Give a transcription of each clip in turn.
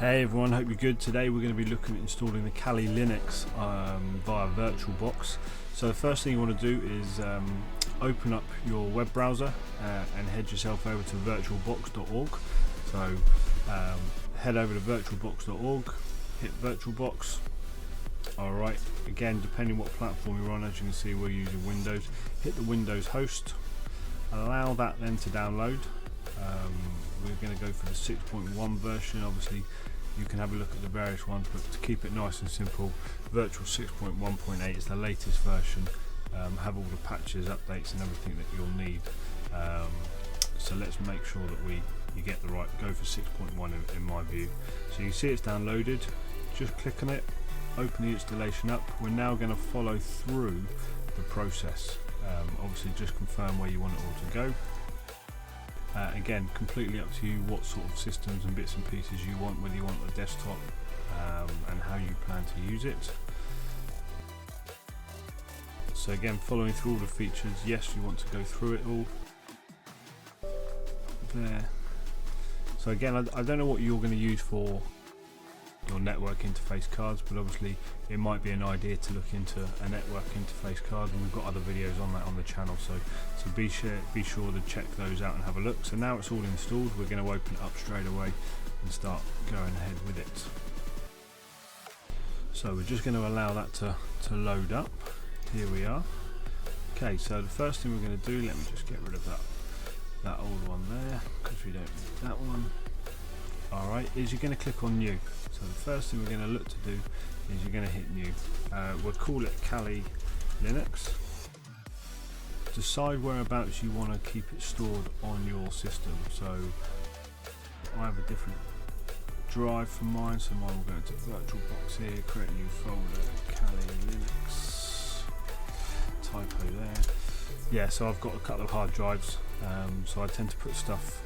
Hey everyone, hope you're good. Today we're going to be looking at installing the Kali Linux via Virtualbox. So the first thing you want to do is open up your web browser and head yourself over to virtualbox.org. So head over to virtualbox.org, hit Virtualbox. Alright, again depending what platform you're on, as you can see we're using Windows. Hit the Windows host, allow that then to download. We're going to go for the 6.1 version. Obviously you can have a look at the various ones, but to keep it nice and simple, Virtual 6.1.8 is the latest version. Have all the patches, updates and everything that you'll need. So let's make sure that you get the right, go for 6.1 in my view. So you see it's downloaded, just click on it, open the installation up. We're now going to follow through the process. Obviously just confirm where you want it all to go. Again, completely up to you what sort of systems and bits and pieces you want, whether you want a desktop and how you plan to use it. So again, following through all the features, yes, you want to go through it all. There. So again, I don't know what you're going to use for your network interface cards, but obviously it might be an idea to look into a network interface card, and we've got other videos on that on the channel, so be sure to check those out and have a look. So now it's all installed, we're going to open it up straight away and start going ahead with it. So we're just going to allow that to load up. Here we are. Okay, so the first thing we're going to do, let me just get rid of that old one there because we don't need that one. Alright, is you're going to click on new. So the first thing we're going to look to do is you're going to hit new. We'll call it Kali Linux. Decide whereabouts you want to keep it stored on your system. So I have a different drive for mine, so mine will go into Virtualbox here, create a new folder, Kali Linux, typo there. Yeah, so I've got a couple of hard drives, so I tend to put stuff,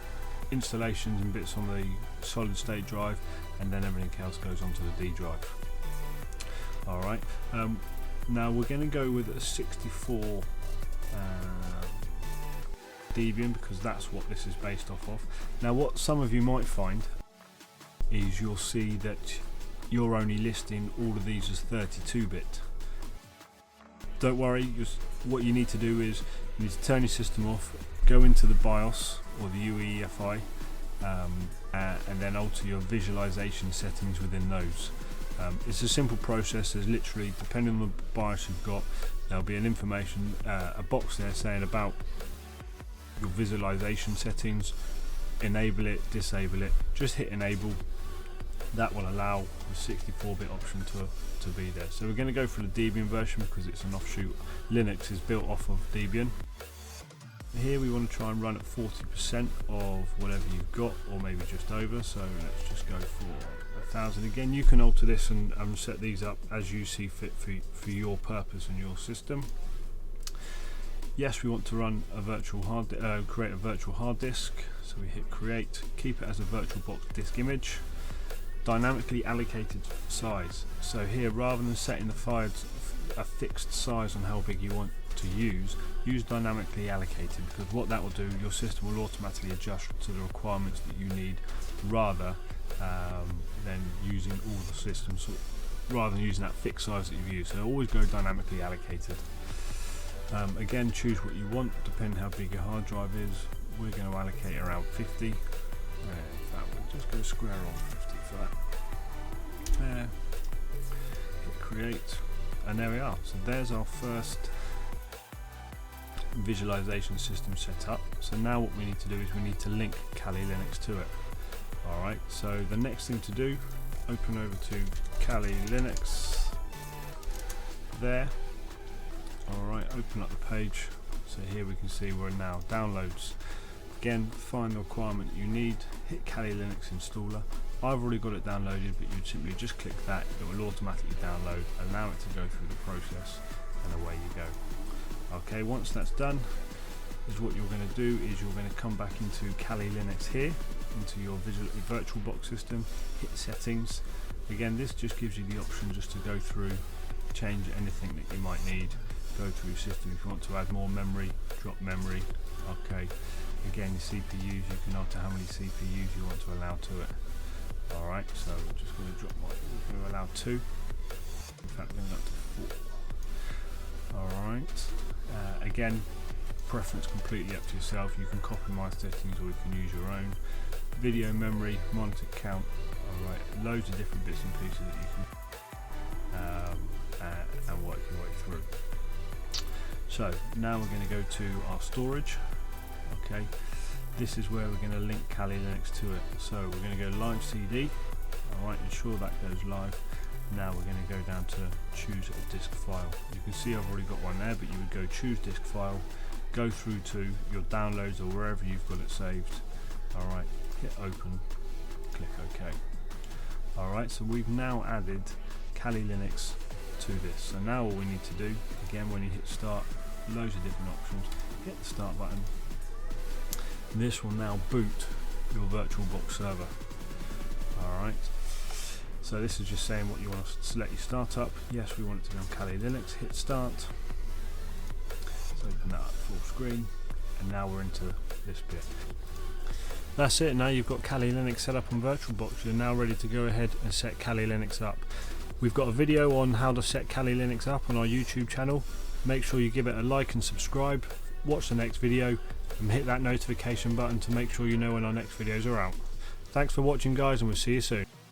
installations and bits on the solid state drive, and then everything else goes onto the D drive. Alright, now we're going to go with a 64 Debian because that's what this is based off of. Now what some of you might find is you'll see that you're only listing all of these as 32-bit. Don't worry, what you need to do is you need to turn your system off, go into the BIOS or the UEFI, and then alter your visualization settings within those. It's a simple process. There's literally, depending on the BIOS you've got, there'll be an information, a box there saying about your visualization settings. Enable it, disable it. Just hit enable. That will allow the 64-bit option to be there. So we're going to go for the Debian version because it's an offshoot. Linux is built off of Debian. Here we want to try and run at 40% of whatever you've got, or maybe just over, so let's just go for 1000. Again, you can alter this and set these up as you see fit for your purpose and your system. Yes, we want to run a virtual create a virtual hard disk, so we hit create, keep it as a VirtualBox disk image, dynamically allocated size. So here, rather than setting the files a fixed size on how big you want to use dynamically allocated, because what that will do, your system will automatically adjust to the requirements that you need, rather than using all the systems, rather than using that fixed size that you've used. So always go dynamically allocated. Again, choose what you want depending how big your hard drive is. We're going to allocate around 50. In fact, we'll just go square on 50 for that. There. Hit create, and there we are. So there's our first visualization system set up. So now what we need to do is we need to link Kali Linux to it. Alright, so the next thing to do, open over to Kali Linux there. Alright, open up the page. So here we can see we're now downloads. Again, find the requirement you need, hit Kali Linux installer. I've already got it downloaded, but you'd simply just click that, it will automatically download, allow it to go through the process, and away you go. Okay, once that's done, is what you're going to do is you're going to come back into Kali Linux here, into your VirtualBox system, hit settings. Again, this just gives you the option just to go through, change anything that you might need, go through your system. If you want to add more memory, drop memory. Okay, again your CPUs, you can alter how many CPUs you want to allow to it. Alright, so we're just going to drop we're going to allow 2. In fact, we're going up to 4. Alright, again, preference completely up to yourself. You can copy my settings or you can use your own. Video memory, monitor count, alright, loads of different bits and pieces that you can and work your way through. So now we're going to go to our storage. Okay, this is where we're going to link Kali Linux to it. So we're going to go live CD. Alright, ensure that goes live. Now we're going to go down to choose a disk file. You can see I've already got one there, but you would go choose disk file, go through to your downloads or wherever you've got it saved. Alright, hit open, click OK. Alright, so we've now added Kali Linux to this. So now all we need to do, again, when you hit start, loads of different options, hit the start button. This will now boot your Virtualbox server. Alright, so this is just saying what you want to select your startup. Yes, we want it to be on Kali Linux. Hit start. Let's open that up full screen, and now we're into this bit. That's it. Now you've got Kali Linux set up on Virtualbox. You're now ready to go ahead and set Kali Linux up. We've got a video on how to set Kali Linux up on our YouTube channel. Make sure you give it a like and subscribe. Watch the next video and hit that notification button to make sure you know when our next videos are out. Thanks for watching, guys, and we'll see you soon.